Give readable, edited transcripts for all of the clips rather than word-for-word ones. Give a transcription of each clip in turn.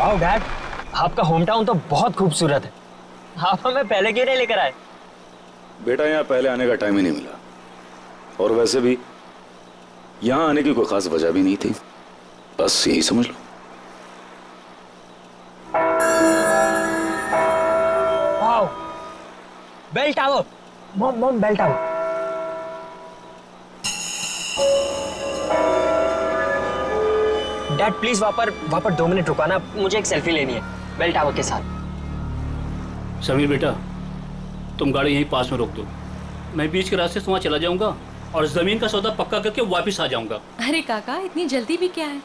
Wow dad, आपका home town तो बहुत खूबसूरत है। आप हमें पहले क्यों नहीं लेकर आए? बेटा यहाँ पहले आने का टाइम ही नहीं मिला, और वैसे भी यहाँ आने की कोई खास वजह भी नहीं थी, बस यही समझ लो। Wow, bell tower. Mom mom, bell tower. Dad please वहां पर 2 मिनट रुकाना, मुझे एक सेल्फी लेनी है बेल टावर के साथ। समीर बेटा, तुम गाड़ी यहीं पास में रोक दो, मैं बीच के रास्ते से वहाँ चला जाऊंगा और जमीन का सौदा पक्का करके वापस आ जाऊंगा। अरे काका, इतनी जल्दी भी क्या है?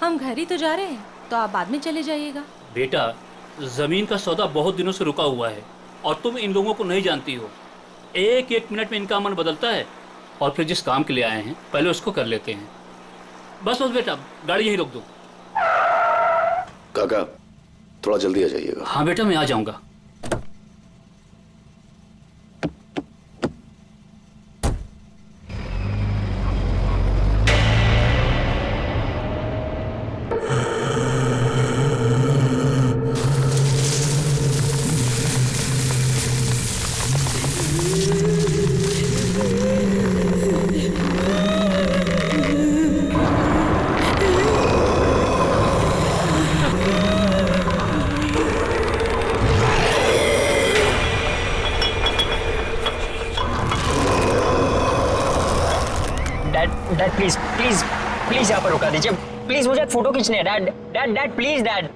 हम घर ही तो जा रहे हैं, तो आप बाद में चले जाइएगा। बेटा, जमीन का सौदा बहुत दिनों से रुका हुआ है और तुम इन लोगों को नहीं जानती हो। एक एक मिनट में इनका मन बदलता है, और फिर जिस काम के लिए आए हैं पहले उसको कर लेते हैं। बस बस बेटा, गाड़ी यहीं रोक दो। काका थोड़ा जल्दी आ जाइएगा। हाँ बेटा, मैं आ जाऊंगा। डैड प्लीज प्लीज प्लीज यहाँ पर रुका दीजिए प्लीज, मुझे एक फोटो खींचनी है। Dad dad dad please dad.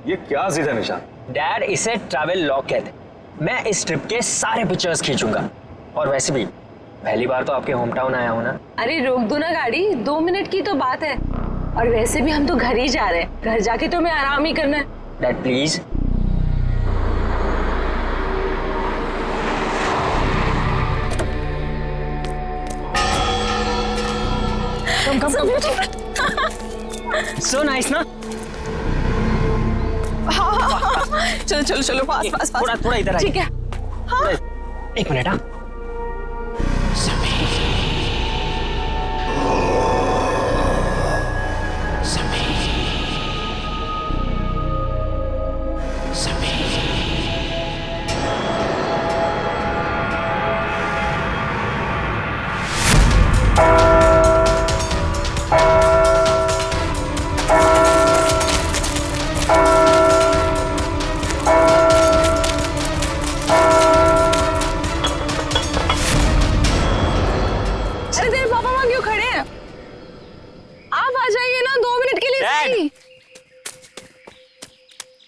ये क्या सीधा निशान? डैड, इसे ट्रैवल लॉग कहते हैं। मैं इस ट्रिप के सारे पिक्चर्स खींचूंगा, और वैसे भी पहली बार तो आपके होम टाउन आया हूँ ना। अरे रोक दो ना गाड़ी, 2 मिनट की तो बात है, और वैसे भी हम तो घर ही जा रहे हैं, घर जाके तो हमें आराम ही करना है। Dad please. Come come come. So nice ना? चलो चलो चलो, पास पास पास। थोड़ा इधर आइए। ठीक है। हाँ। एक मिनट। हाँ,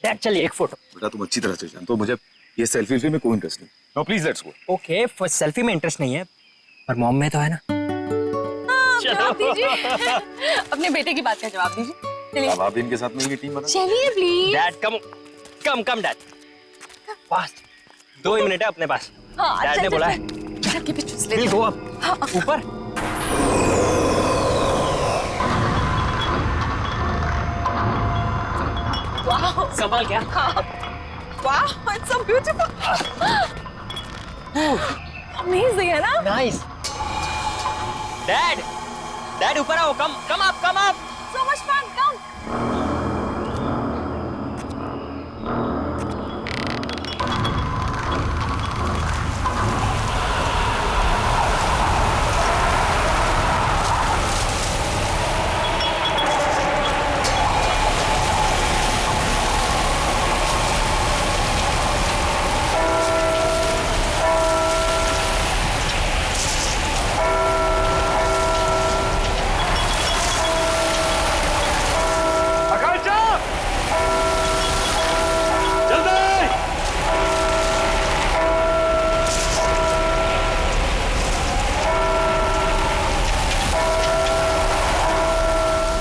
डैड चलिए एक फोटो। बेटा तुम अच्छी तरह से जानते हो मुझे ये सेल्फी में कोई इंटरेस्ट नहीं। No please let's go. Okay, first selfie में इंटरेस्ट नहीं है, पर मॉम में तो है ना। जवाब दीजिए। अपने बेटे की बात का जवाब दीजिए। चलिए। अब आप इनके साथ मिलकर टीम बना। चलिए please. Dad come come come dad, fast. 2 he minute है अपने पास। डैड ने बोला है। के पीछे से विल गो अप, ऊपर। संभाल क्या? वाह, इट्स सो ब्यूटीफुल। अमेजिंग है ना? नाइस। डैड डैड ऊपर आओ, कम कम आप, कम आप। सो मच फन, कम।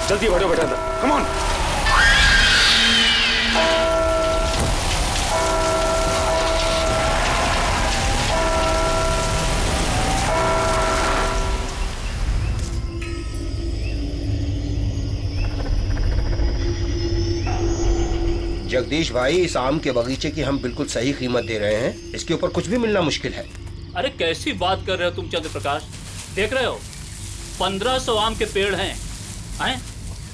जल्दी बैठो बेटा, कम ऑन। जगदीश भाई, इस आम के बगीचे की हम बिल्कुल सही कीमत दे रहे हैं, इसके ऊपर कुछ भी मिलना मुश्किल है। अरे कैसी बात कर रहे हो तुम चंद्र प्रकाश, देख रहे हो 1500 आम के पेड़ हैं,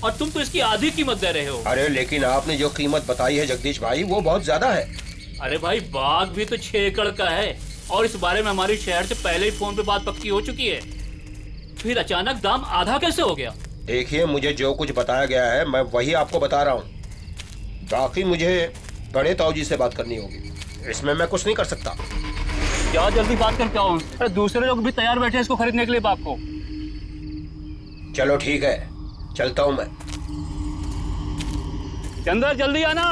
और तुम तो इसकी आधी कीमत दे रहे हो। अरे लेकिन आपने जो कीमत बताई है जगदीश भाई वो बहुत ज्यादा है। अरे भाई बाग भी तो 6 एकड़ का है और इस बारे में हमारी शहर से पहले ही फोन पे बात पक्की हो चुकी है, फिर अचानक दाम आधा कैसे हो गया? देखिए मुझे जो कुछ बताया गया है मैं वही आपको बता रहा हूँ, बाकी मुझे बड़े ताऊजी से बात करनी होगी, इसमें मैं कुछ नहीं कर सकता। क्या जल्दी बात करके आओ, अरे दूसरे लोग भी तैयार बैठे हैं इसको खरीदने के लिए बाग को। चलो ठीक है, चलता हूँ मैं। चंदर जल्दी आना,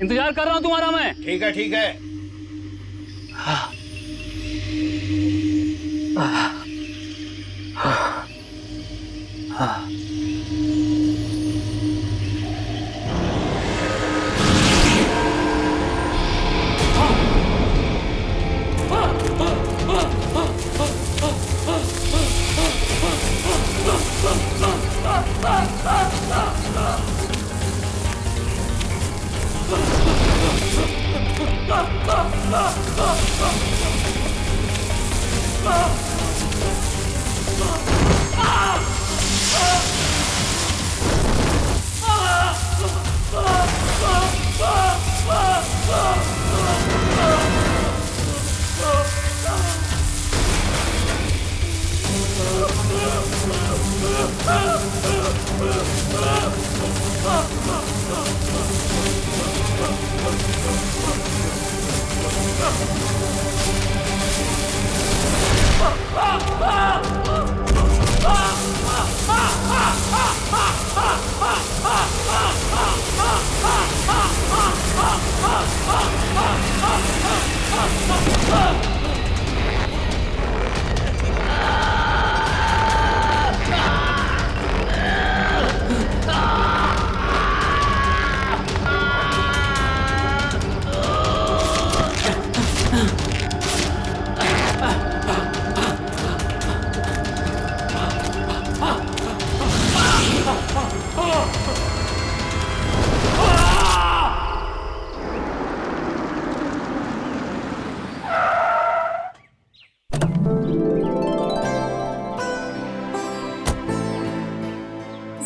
इंतजार कर रहा हूँ तुम्हारा मैं। ठीक है ठीक है।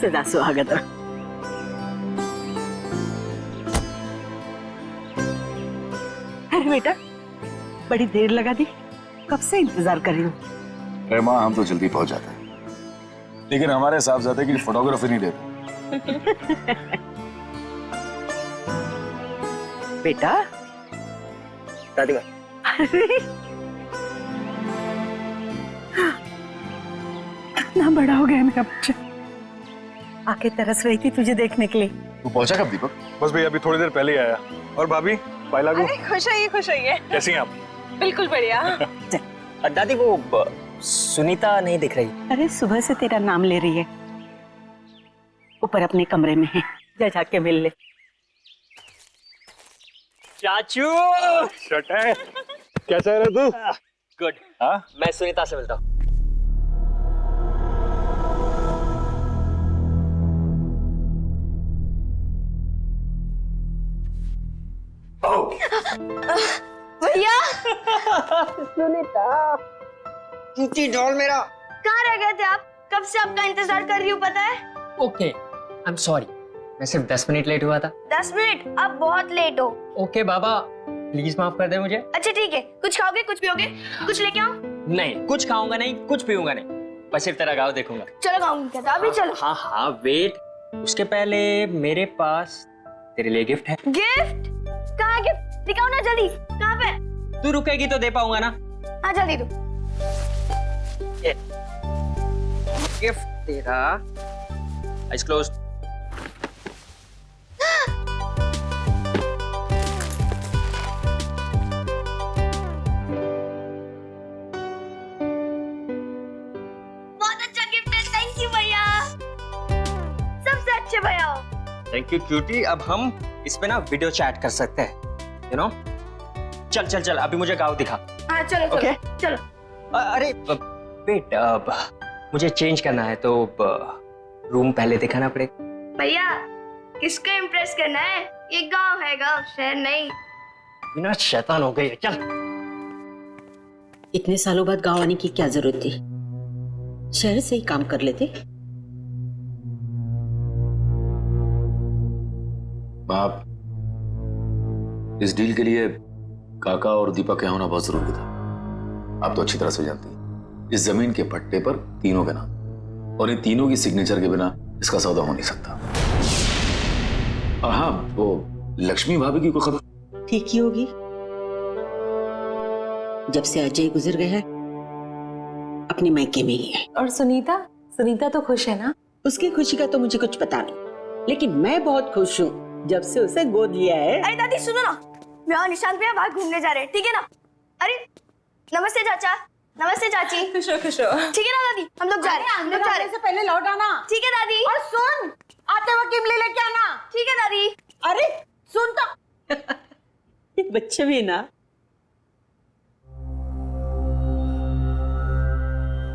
सदा स्वागत। अरे बेटा बड़ी देर लगा दी, कब से इंतजार कर रही हूँ। अरे माँ हम तो जल्दी पहुंच जाते हैं, लेकिन हमारे साहबजादे की फोटोग्राफी नहीं देते। बेटा दादी माँ, अरे कितना बड़ा हो गया मेरा बच्चा, आके तरस रही थी तुझे देखने के लिए। तू पहुंचा कब दीपक? बस भैया अभी थोड़ी देर पहले ही आया। और भाभी पाइला को खुश होइए। कैसी हैं आप? बिल्कुल बढ़िया। दादी वो सुनीता नहीं दिख रही। अरे सुबह से तेरा नाम ले रही है, ऊपर अपने कमरे में है, जा जाके मिल ले। चाचू शट है। कैसा है रे तू? गुड। हाँ मैं सुनीता से मिलता हूँ। भैया सुनीता नीचे डॉल मेरा कहाँ रह गए थे आप? कब से आपका इंतजार कर रही हूँ पता है। ओके आई एम सॉरी, मैं सिर्फ 10 मिनट लेट हुआ था। 10 मिनट? आप बहुत लेट हो। ओके बाबा प्लीज माफ कर दे मुझे। अच्छा ठीक है, कुछ खाओगे कुछ पियोगे? कुछ लेके आओ? नहीं कुछ खाऊंगा नहीं, कुछ पीऊंगा नहीं, बस सिर्फ तेरा गाँव देखूंगा। चलो खाऊंगी क्या? अभी चलो। हाँ हाँ वेट, उसके पहले मेरे पास तेरे लिए गिफ्ट है। गिफ्ट? कहाँ है गिफ्ट? दिखाओ ना जल्दी, कहाँ पे? तू रुकेगी तो दे पाऊंगा ना। हाँ जल्दी दो। गिफ्ट तेरा। Eyes closed. बहुत अच्छा गिफ्ट है, थैंक यू भैया, सबसे अच्छे भैया हो। Thank you cutie. अब हम इस पे ना वीडियो चैट कर सकते हैं, यू नो। चल चल चल अभी मुझे गाँव दिखा। हाँ चलो चलो Okay. चलो। अरे वेट, मुझे चेंज करना है तो रूम पहले दिखाना पड़ेगा। भैया किसको इम्प्रेस करना है? ये गांव है, गांव शहर नहीं। बिना शैतान हो गई है, चल। इतने सालों बाद गांव आने की क्या जरूरत थी, शहर से ही काम कर लेते। आप इस डील के लिए काका और दीपक के होना बहुत जरूरी था। आप तो अच्छी तरह से जानती हैं इस जमीन के पट्टे पर तीनों के नाम और इन तीनों की सिग्नेचर के बिना इसका सौदा हो नहीं सकता। और हाँ, वो लक्ष्मी भाभी की कोई खबर? ठीक ही होगी। जब से अजय गुजर गया है अपने मायके में ही है। और सुनीता सुनीता तो खुश है ना? उसकी खुशी का तो मुझे कुछ पता नहीं, लेकिन मैं बहुत खुश हूँ जब से उसे गोद लिया है। अरे दादी सुनो ना, मैं और निशांत भैया बाहर घूमने जा रहे हैं, ठीक है ना? अरे नमस्ते चाचा, नमस्ते चाची। खुश हो ठीक है ना दादी, हम लोग जा रहे हैं, हम लोग जा रहे हैं। से पहले लौट आना। ठीक है दादी। और सुन, आते वक्त इमली लेके आना। ठीक है दादी। अरे सुन तो ये बच्चे भी ना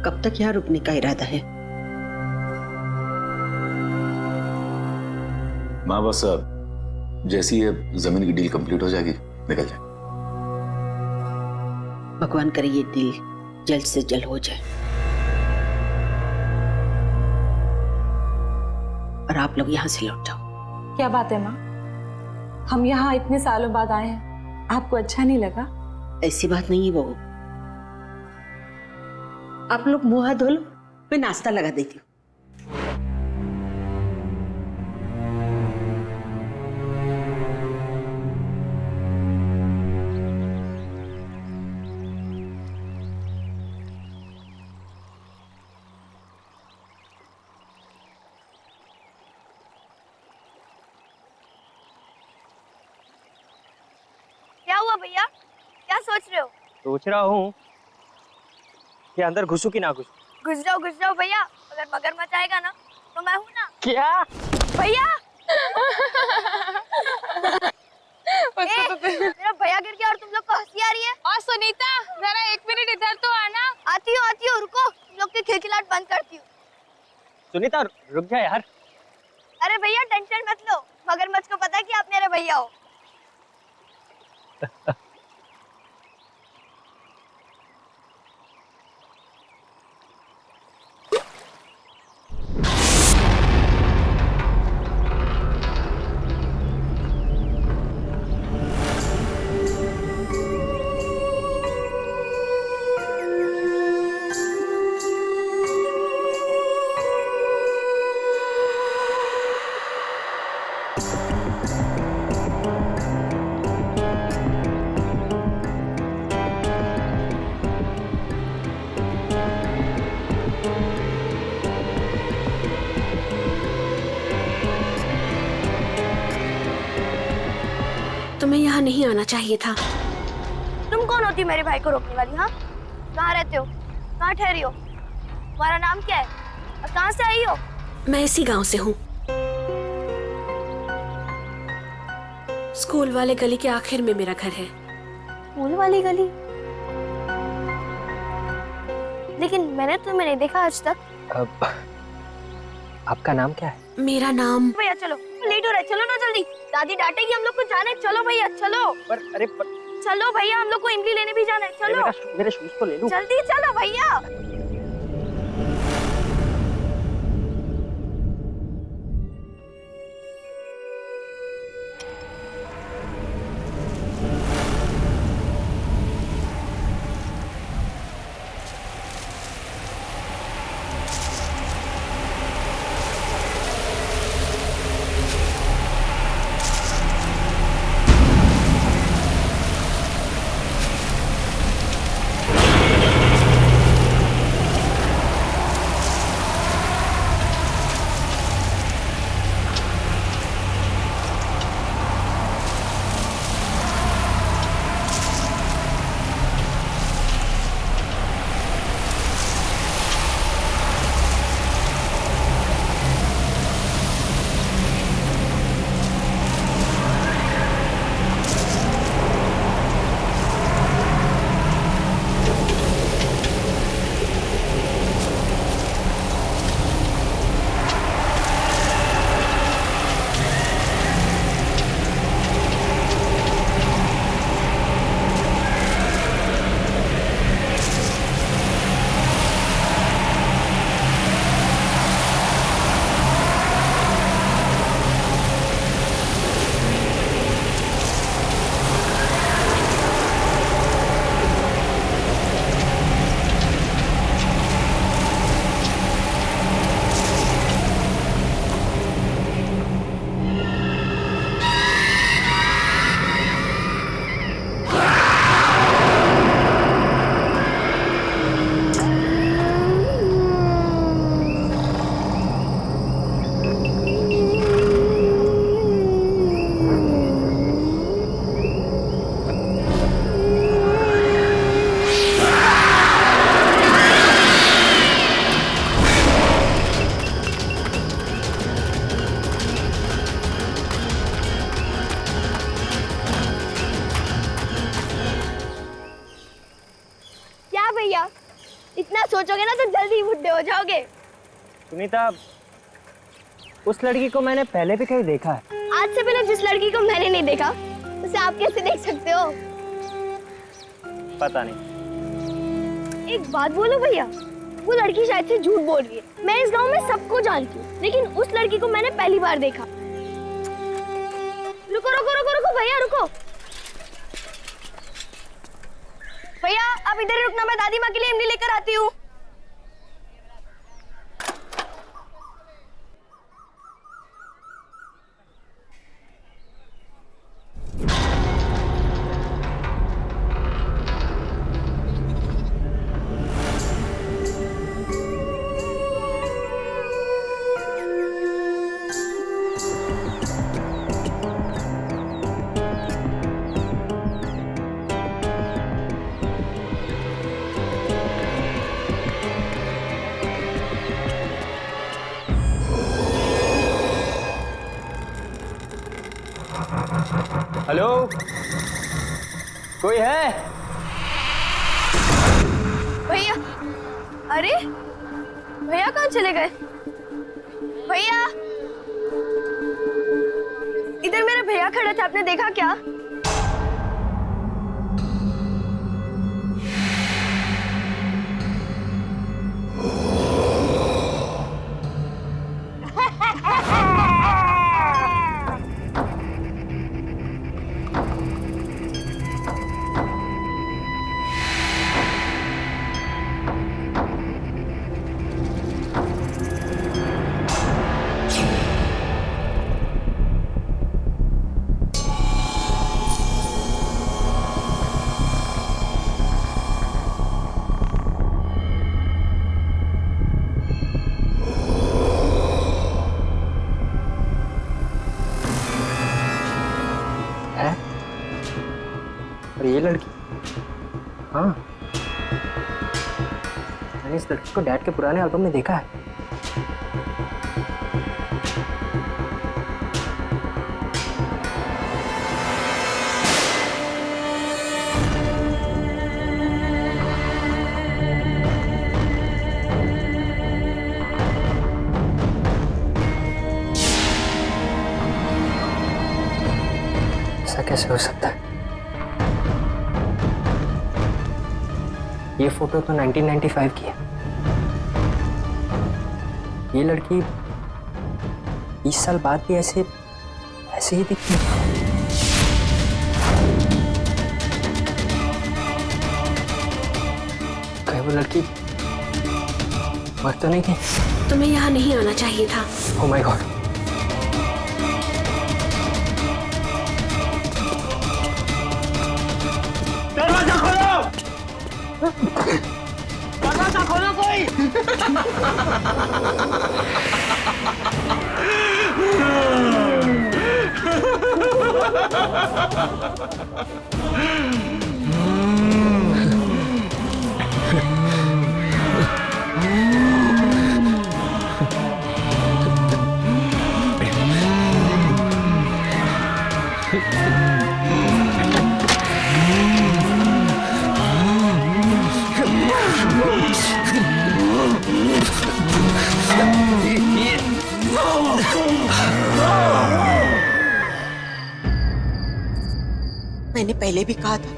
कब तक यहाँ रुकने का इरादा है? माँ बस जैसी ये जमीन की डील कंप्लीट हो जाएगी निकल जाए। भगवान करे ये डील जल्द से जल्द हो जाए और आप लोग यहाँ से लौट जाओ। क्या बात है माँ, हम यहाँ इतने सालों बाद आए हैं, आपको अच्छा नहीं लगा? ऐसी बात नहीं है बहू, आप लोग मुंह हाथ धो लो, मैं नाश्ता लगा देती हूँ। क्या हुआ भैया, क्या सोच रहे हो? सोच रहा हूँ कि अंदर घुसूं कि ना घुसूं। घुस जाओ भैया, अगर मगरमच्छ आएगा ना तो मैं हूँ ना। क्या भैया मेरा भैया गिर गया और तुम लोग को हंसी आ रही है। और सुनीता जरा 1 मिनट इधर तो आना। आती हूँ रुको, तुम लोग की खिलखिलाहट बंद करती हूँ। सुनीता रुक जा यार। अरे भैया टेंशन मत लो, मगरमच्छ को पता है कि आप मेरे भैया हो। तुम्हें यहाँ नहीं आना चाहिए था। तुम कौन होती मेरे भाई को रोकने वाली? हाँ, कहाँ रहते हो, कहाँ ठहरी हो, तुम्हारा नाम क्या है और कहाँ से आई हो? मैं इसी गांव से हूँ। स्कूल वाले गली के आखिर में मेरा घर है। स्कूल वाली गली? लेकिन मैंने तुम्हें नहीं देखा आज तक। आपका नाम क्या है? मेरा नाम। भैया चलो, लेट हो रहा है, चलो ना जल्दी, दादी डांटेगी हम लोग को। जाने चलो भैया, चलो। चलो भैया, हम लोग को इमली लेने भी जाना है, चलो। मेरे शूज तो ले लूं। जल्दी चलो भैया। ही बुढ़े हो जाओगे। सुनीता, उस लड़की को मैंने पहले भी कहीं देखा है। आज से पहले जिस लड़की को मैंने नहीं देखा उसे आप कैसे देख सकते हो? पता नहीं। एक बात बोलो भैया, वो लड़की शायद से झूठ बोल रही है। मैं इस गांव में सबको जानती हूँ, लेकिन उस लड़की को मैंने पहली बार देखा। रुको रुको रुको रुको भैया रुको। भैया आप इधर ही रुकना, मैं दादी माँ के लिए इमली लेकर आती हूँ। हेलो, कोई है? भैया, अरे भैया कहाँ चले गए? भैया, इधर मेरे भैया खड़े थे, आपने देखा क्या? और ये लड़की? हाँ, मैंने इस लड़की को डैड के पुराने एल्बम में देखा है। ऐसा कैसे हो सकता है? ये फोटो तो 1995 की है। ये लड़की 20 साल बाद भी ऐसे ही दिखती है। कहीं वो लड़की मर तो नहीं गई? तुम्हें यहाँ नहीं आना चाहिए था। Oh my God. दरवाजा खोलो! दरवाजा खोलो कोई! मैंने पहले भी कहा था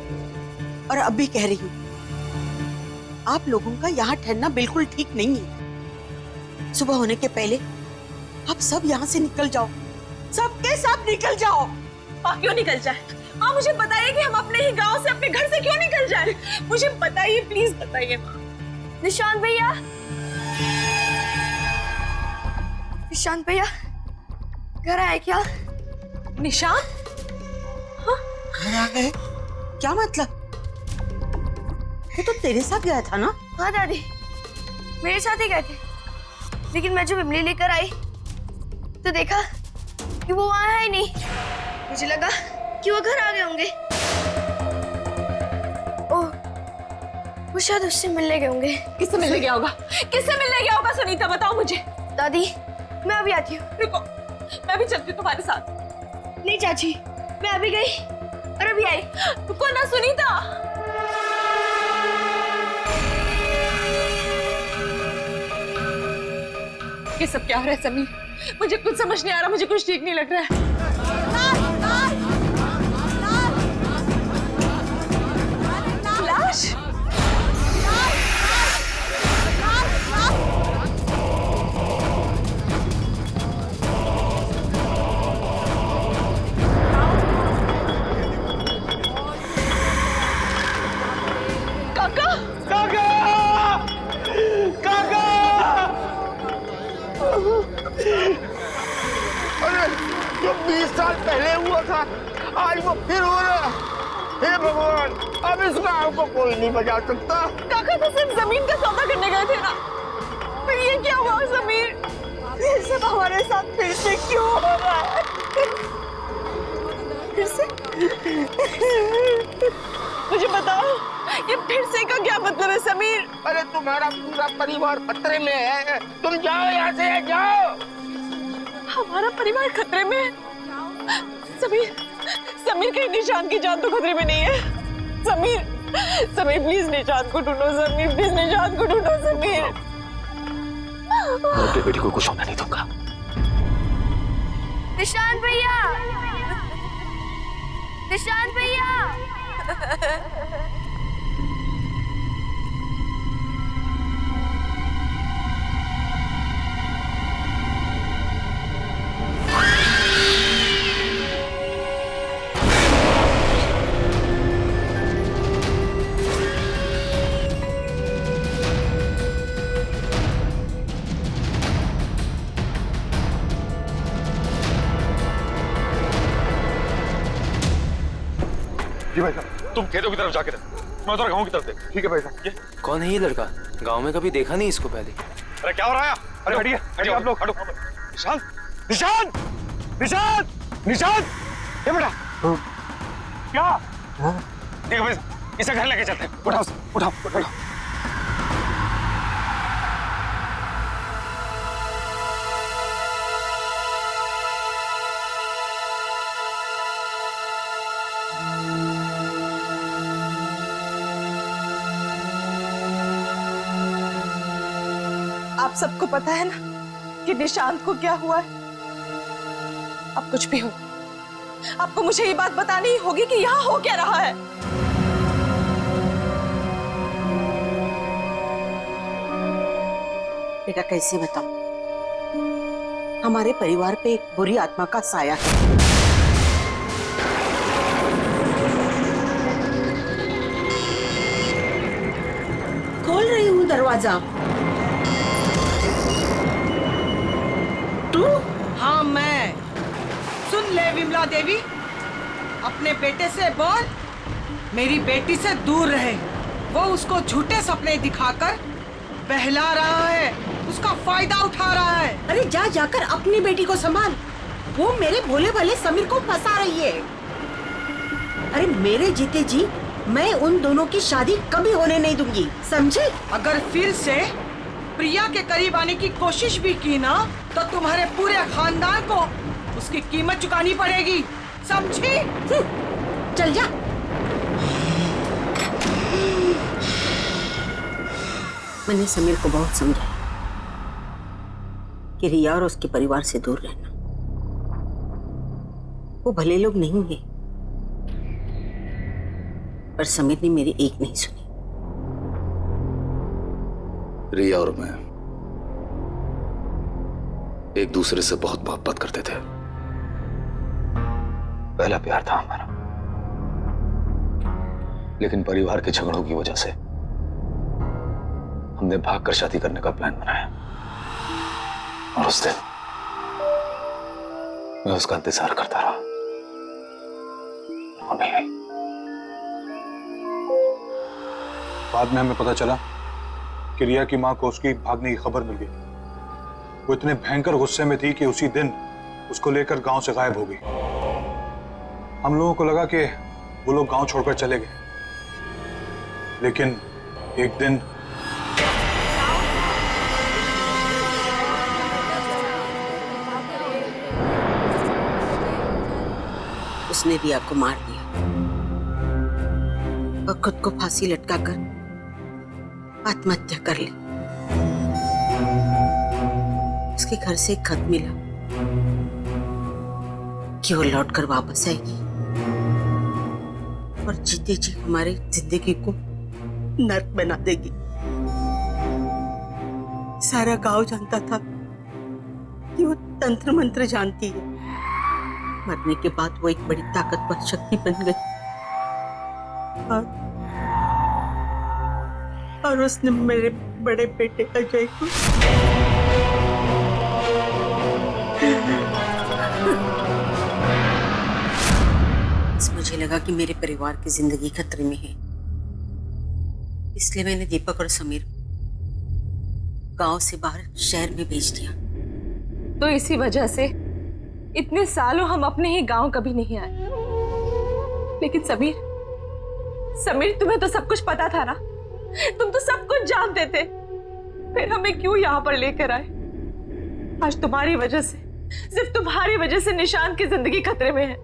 और अब भी कह रही हूँ, आप लोगों का यहाँ ठहरना बिल्कुल ठीक नहीं है। सुबह होने के पहले आप सब यहाँ से निकल जाओ, सबके सब निकल जाओ। माँ क्यों निकल जाए? माँ मुझे बताइए कि हम अपने ही गांव से, अपने घर से क्यों निकल जाए? मुझे बताइए, प्लीज बताइए माँ। निशांत भैया, निशांत भैया घर आए क्या? निशांत? घर आ गए? क्या मतलब? वो तो तेरे साथ गया था ना? हाँ दादी, मेरे साथ ही गए थे, लेकिन मैं जब इमली लेकर आई तो देखा कि वो वहां है ही नहीं। मुझे लगा कि वो घर आ गए होंगे। ओह, वो शायद उससे मिलने गए होंगे। किससे मिलने गया होगा? किससे मिलने गया होगा? सुनीता बताओ मुझे। दादी मैं अभी आती हूँ। रुको, मैं भी चलती हूँ तुम्हारे साथ। नहीं चाची, मैं अभी गई और अभी आई। रुको ना सुनीता। ये सब क्या हो रहा है समीर? मुझे कुछ समझ नहीं आ रहा, मुझे कुछ ठीक नहीं लग रहा है। लाश? काका! काका! काका! अरे जो 20 साल पहले हुआ था आज वो फिर हो रहा है। हे भगवान, अब इस गांव को कोई नहीं बचा सकता। काका तो सिर्फ जमीन का सौदा करने गए थे ना, फिर ये क्या हुआ समीर? ये सब हमारे साथ फिर से क्यों हो रहा है? फिर से? मुझे बताओ, ये फिर से का क्या मतलब है समीर? अरे तुम्हारा पूरा परिवार खतरे में है, तुम जाओ यहाँ से, जाओ। हमारा परिवार खतरे में है? समीर, समीर कहीं निशान की जान तो खतरे में नहीं है? समीर, समीर प्लीज निशान को ढूंढो, समीर प्लीज निशान को ढूंढो समीर। मैं अपनी बेटी को कुछ होने नहीं दूंगा। निशांत भैया, निशांत भैया। जी भाई साहब, तुम खेतों की तरफ जाके रहो, मैं उधर गाँव की तरफ देख। ठीक है भाई साहब। ये कौन है ये लड़का? गांव में कभी देखा नहीं इसको पहले। अरे क्या हो रहा है? अरे हटिए, हटिए आप लोग, हटो। निशांत, निशांत, निशांत, निशांत, ये बेटा क्या? देखो भाई, इसे घर लेके चलते हैं। उठाओ, उठाओ, उठाओ। आप सबको पता है ना कि निशांत को क्या हुआ है? अब कुछ भी हो, आपको मुझे ये बात बतानी होगी कि यहाँ हो क्या रहा है। बेटा कैसे बताऊं? हमारे परिवार पे एक बुरी आत्मा का साया है। खोल रही हूँ दरवाजा। तू? हाँ मैं। सुन ले विमला देवी, अपने बेटे से बोल मेरी बेटी से दूर रहे। वो उसको झूठे सपने दिखाकर बहला रहा है, उसका फायदा उठा रहा है। अरे जा जाकर अपनी बेटी को संभाल, वो मेरे भोले भाले समीर को फंसा रही है। अरे मेरे जीते जी मैं उन दोनों की शादी कभी होने नहीं दूंगी, समझे? अगर फिर से प्रिया के करीब आने की कोशिश भी की ना तो तुम्हारे पूरे खानदान को उसकी कीमत चुकानी पड़ेगी, समझी? चल जा। मैंने समीर को बहुत समझाया कि रिया और उसके परिवार से दूर रहना। वो भले लोग नहीं है, पर समीर ने मेरी एक नहीं सुनी। रिया और मैं एक दूसरे से बहुत मोहब्बत करते थे। पहला प्यार था हमारा, लेकिन परिवार के झगड़ों की वजह से हमने भागकर शादी करने का प्लान बनाया। और उस दिन मैं उसका इंतजार करता रहा, वो नहीं आई। बाद में हमें पता चला कि रिया की मां को उसकी भागने की खबर मिल गई। वो इतने भयंकर गुस्से में थी कि उसी दिन उसको लेकर गांव से गायब हो गई। हम लोगों को लगा कि वो लोग गांव छोड़कर चले गए, लेकिन एक दिन उसने रिया को मार दिया और खुद को फांसी लटकाकर आत्महत्या कर ली। उसके घर से एक खत मिला कि वो लौट कर वापस आएगी और जीते जी हमारी जिंदगी को नर्क बना देगी। सारा गांव जानता था कि वो तंत्र मंत्र जानती है। मरने के बाद वो एक बड़ी ताकतवर शक्ति बन गई और उसने मेरे बड़े बेटे अजय को मुझे लगा कि मेरे परिवार की जिंदगी खतरे में है, इसलिए मैंने दीपक और समीर गांव से बाहर शहर में भेज दिया। तो इसी वजह से इतने सालों हम अपने ही गांव कभी नहीं आए। लेकिन समीर तुम्हें तो सब कुछ पता था ना, तुम तो सब कुछ जानते थे, फिर हमें क्यों यहाँ पर लेकर आए? आज तुम्हारी वजह से, सिर्फ तुम्हारी वजह से निशांत की जिंदगी खतरे में है।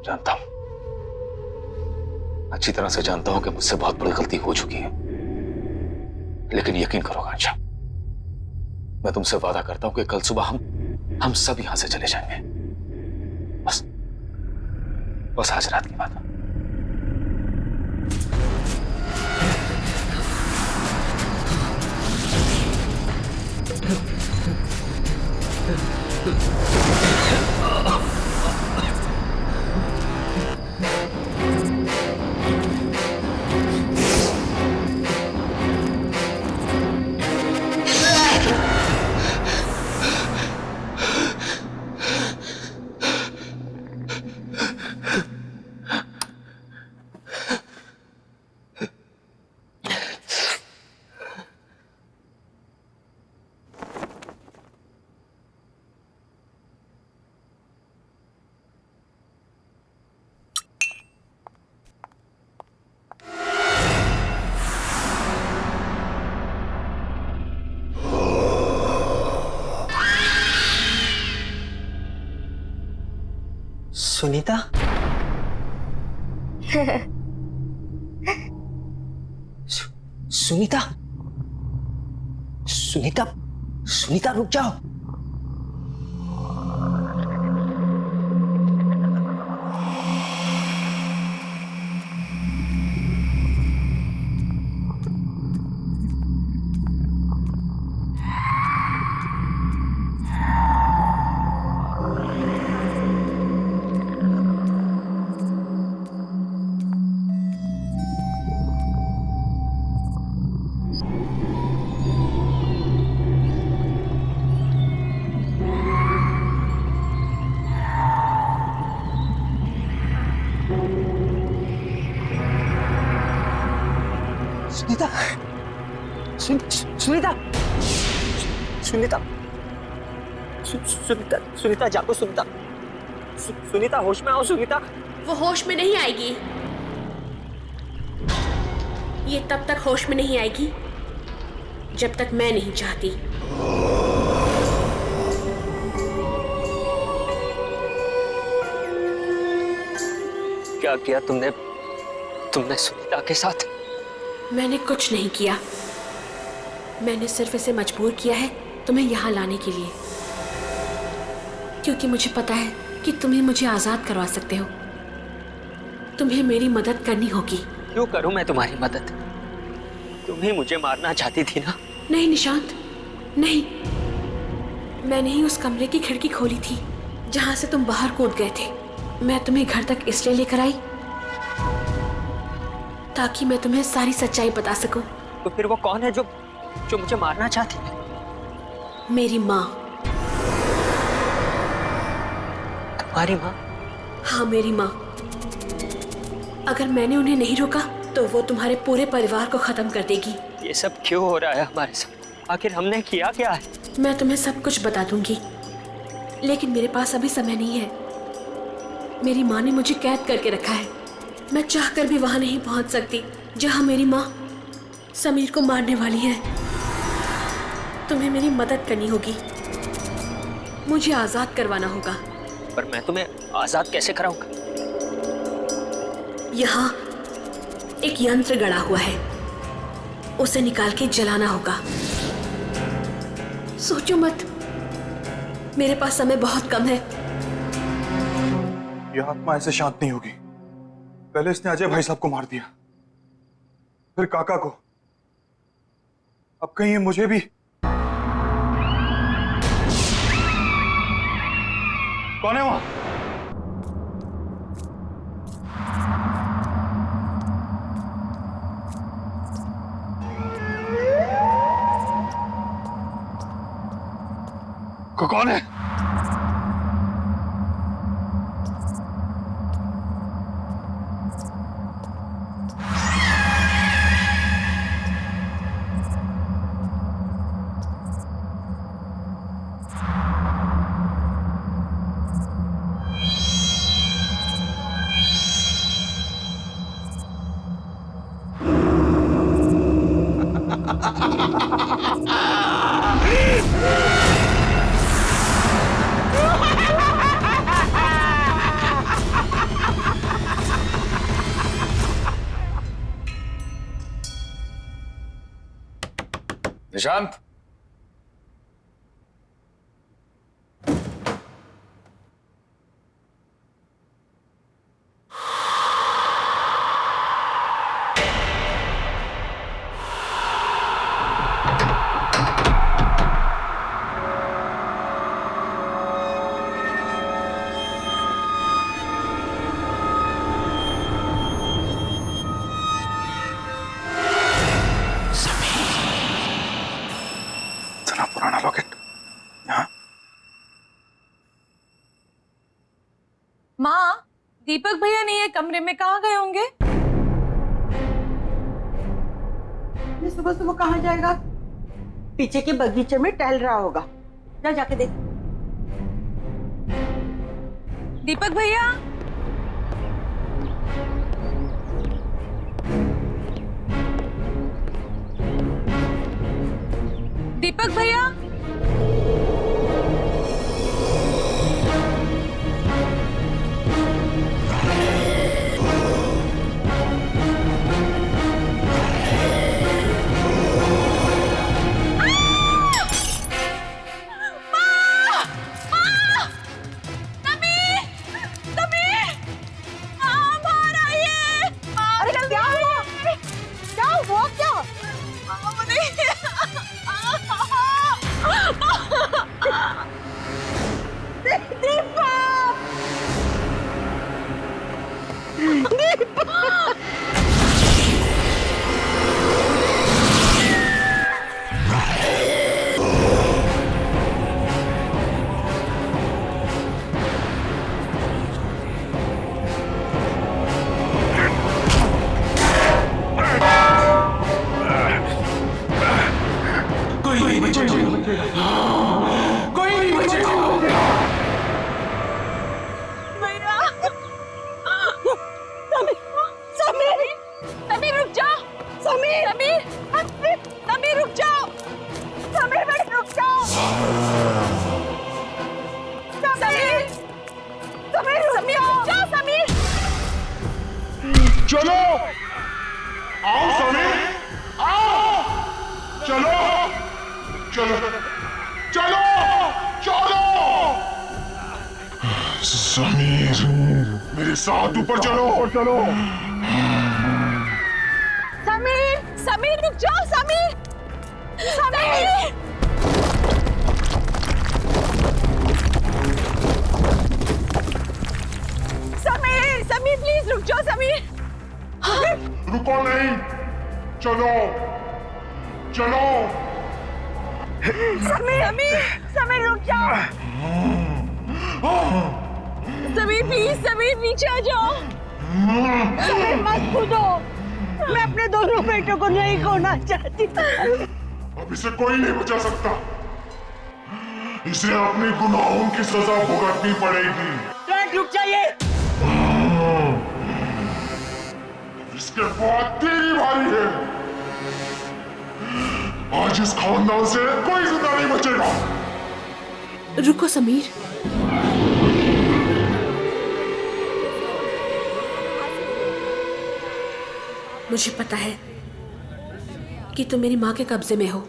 जानता हूं, अच्छी तरह से जानता हूं कि मुझसे बहुत बड़ी गलती हो चुकी है, लेकिन यकीन करो आकांक्षा, मैं तुमसे वादा करता हूं कि कल सुबह हम सब यहां से चले जाएंगे। बस आज रात की बात है। सुनीता? सुनीता? सुनीता? सुनीता रुक जाओ। सुनीता, सुनीता, सुनीता, सुनीता, सुनीता जागो सुनीता, सुनीता होश में आओ सुनीता। वो होश में नहीं आएगी। ये तब तक होश में नहीं आएगी जब तक मैं नहीं चाहती। क्या किया तुमने सुनीता के साथ? मैंने कुछ नहीं किया। मैंने सिर्फ इसे मजबूर किया है तुम्हें यहाँ लाने के लिए, क्योंकि मुझे पता है कि तुम ही मुझे आजाद करवा सकते हो। तुम्हें मेरी मदद करनी होगी। क्यों करूं मैं तुम्हारी मदद? तुम ही मुझे मारना चाहती थी ना? नहीं निशांत, नहीं। मैंने ही उस कमरे की खिड़की खोली थी जहां से तुम बाहर कूद गए थे। मैं तुम्हें घर तक इसलिए लेकर आई ताकि मैं तुम्हें सारी सच्चाई बता सकूं। तो फिर वो कौन है जो मुझे मारना चाहती है? मेरी माँ। तुम्हारी माँ? हाँ, मेरी माँ। अगर मैंने उन्हें नहीं रोका तो वो तुम्हारे पूरे परिवार को खत्म कर देगी। ये सब क्यों हो रहा है हमारे साथ? आखिर हमने किया क्या है? मैं तुम्हें सब कुछ बता दूंगी, लेकिन मेरे पास अभी समय नहीं है। मेरी माँ ने मुझे कैद करके रखा है। मैं चाहकर भी वहां नहीं पहुंच सकती जहां मेरी माँ समीर को मारने वाली है। तुम्हें मेरी मदद करनी होगी। मुझे आजाद करवाना होगा। पर मैं तुम्हें आजाद कैसे कराऊंगा? यहाँ एक यंत्र गड़ा हुआ है, उसे निकाल के जलाना होगा। सोचो मत, मेरे पास समय बहुत कम है। यह आत्मा ऐसे शांत नहीं होगी। पहले इसने अजय भाई साहब को मार दिया, फिर काका को, अब कहीं ये मुझे भी। कौन है वहां? कौन है? निशांत, पुराना लॉकेट यहाँ। माँ, दीपक भैया नहीं है कमरे में, कहाँ गए होंगे? ये सुबह सुबह कहाँ जाएगा? पीछे के बगीचे में टहल रहा होगा, जा जाके देख। दीपक भैया, दीपक भैया, चलो आओ समीर, आओ, चलो चलो चलो चलो समीर, मेरे साथ ऊपर चलो चलो। समीर, समीर रुक जाओ, समीर, समीर, समीर, समीर प्लीज रुक जाओ, समीर। रुको नहीं, चलो चलो। समीर, समीर, समीर रुक जाओ। समीर प्लीज, समीर नीचे आ जाओ। समीर मत कूदो, मैं अपने दोनों बेटों को नहीं खोना चाहती। अब इसे कोई नहीं बचा सकता, इसे अपने गुनाहों की सजा भुगतनी पड़ेगी। रुक जाइए। इसके बाद तेरी बारी है। आज इस खानदान से कोई जिंदा नहीं बचेगा। रुको समीर, मुझे पता है कि तुम मेरी माँ के कब्जे में हो,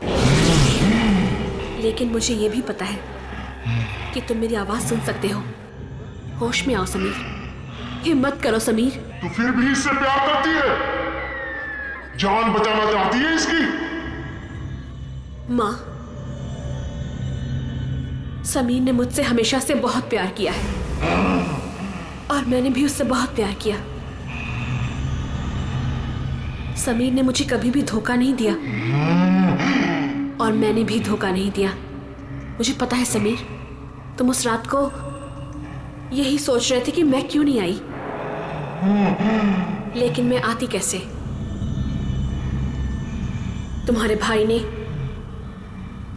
लेकिन मुझे ये भी पता है कि तुम मेरी आवाज सुन सकते हो। होश में आओ समीर, हिम्मत करो समीर। तू फिर भी इससे प्यार करती है? जान बचाना चाहती है इसकी? माँ, समीर ने मुझसे हमेशा से बहुत प्यार किया है और मैंने भी उससे बहुत प्यार किया। समीर ने मुझे कभी भी धोखा नहीं दिया और मैंने भी धोखा नहीं दिया। मुझे पता है समीर, तुम उस रात को यही सोच रहे थे कि मैं क्यों नहीं आई, लेकिन मैं आती कैसे? तुम्हारे भाई ने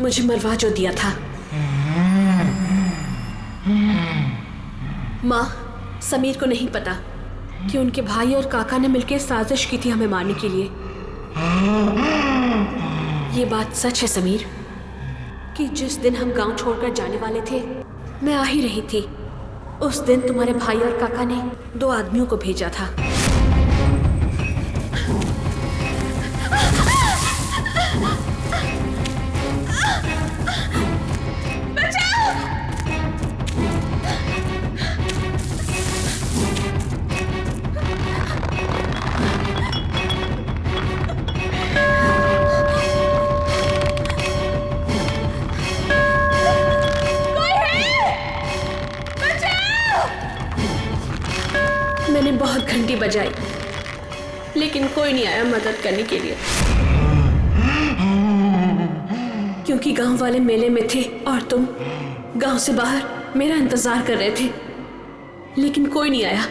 मुझे मरवा जो दिया था। माँ, समीर को नहीं पता कि उनके भाई और काका ने मिलकर साजिश की थी हमें मारने के लिए। ये बात सच है समीर कि जिस दिन हम गांव छोड़कर जाने वाले थे, मैं आ ही रही थी। उस दिन तुम्हारे भाई और काका ने 2 आदमियों को भेजा था। मैंने बहुत घंटी बजाई, लेकिन कोई नहीं आया मदद करने के लिए, क्योंकि गांव वाले मेले में थे और तुम गांव से बाहर मेरा इंतजार कर रहे थे। लेकिन कोई नहीं आया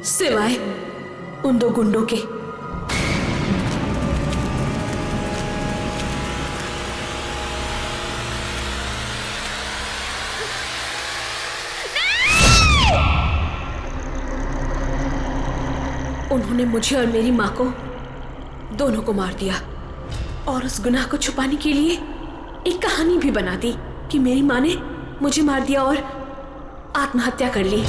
सिवाय उन 2 गुंडों के। उन्होंने मुझे और मेरी माँ को, दोनों को मार दिया और उस गुनाह को छुपाने के लिए एक कहानी भी बना दी कि मेरी माँ ने मुझे मार दिया और आत्महत्या कर ली।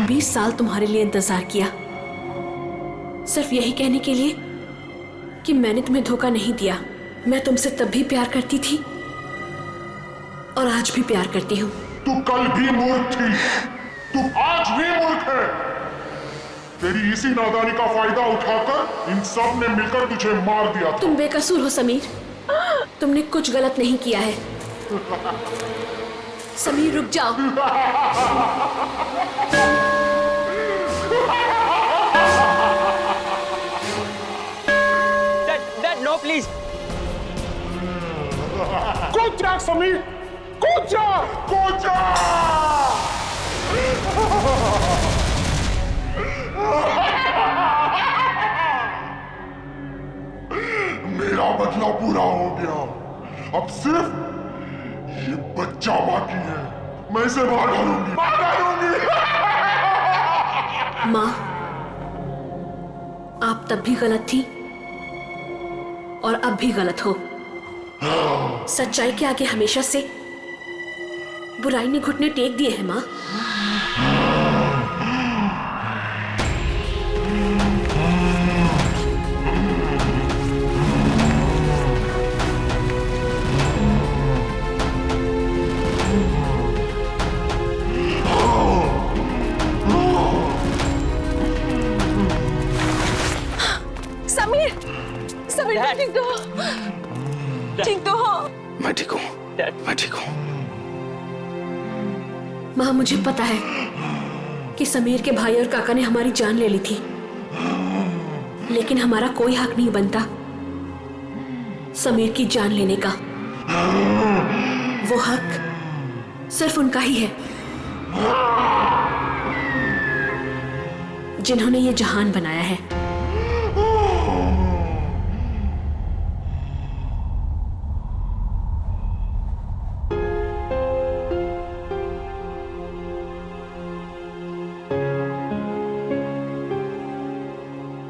20 साल तुम्हारे लिए इंतजार किया, सिर्फ यही कहने के लिए कि मैंने तुम्हें धोखा नहीं दिया। मैं तुमसे तब भी प्यार करती थी और आज भी प्यार करती हूँ। तू कल भी मूर्ख थी, तू आज भी मूर्ख है। तेरी इसी नादानी का फायदा उठाकर इन सब ने मिलकर तुझे मार दिया था। तुम बेकसूर हो समीर, तुमने कुछ गलत नहीं किया है। समीर रुक जाओ। Dad no please. कूद जा समीर, कूद जा, कूद जा। मेरा बदला पूरा हो गया, अब सिर्फ ये बच्चा बाकी है। मैं इसे मार डालूंगी, मार डालूंगी। माँ, आप तब भी गलत थी और अब भी गलत हो। सच्चाई के आगे हमेशा से बुराई ने घुटने टेक दिए हैं माँ। समीर, समीर ठीक तो हो? ठीक तो हो? मैं ठीक हूँ, मैं ठीक हूँ। माँ, मुझे पता है कि समीर के भाई और काका ने हमारी जान ले ली थी, लेकिन हमारा कोई हक नहीं बनता समीर की जान लेने का। वो हक सिर्फ उनका ही है जिन्होंने ये जहान बनाया है।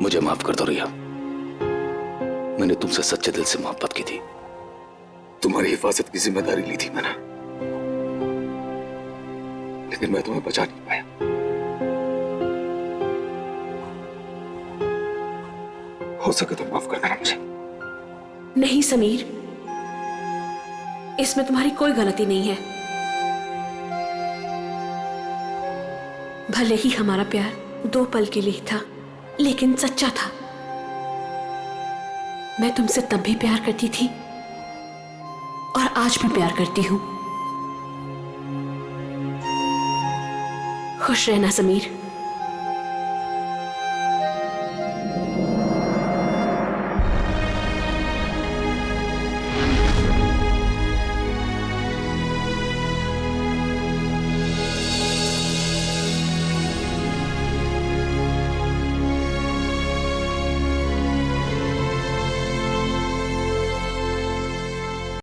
मुझे माफ कर दो रिया, मैंने तुमसे सच्चे दिल से मोहब्बत की थी। तुम्हारी हिफाजत की जिम्मेदारी ली थी मैंने, लेकिन मैं तुम्हें बचा नहीं पाया। हो सके तो माफ कर देना मुझे। नहीं समीर, इसमें तुम्हारी कोई गलती नहीं है। भले ही हमारा प्यार 2 पल के लिए था, लेकिन सच्चा था। मैं तुमसे तब भी प्यार करती थी और आज भी प्यार करती हूं। खुश रहना समीर।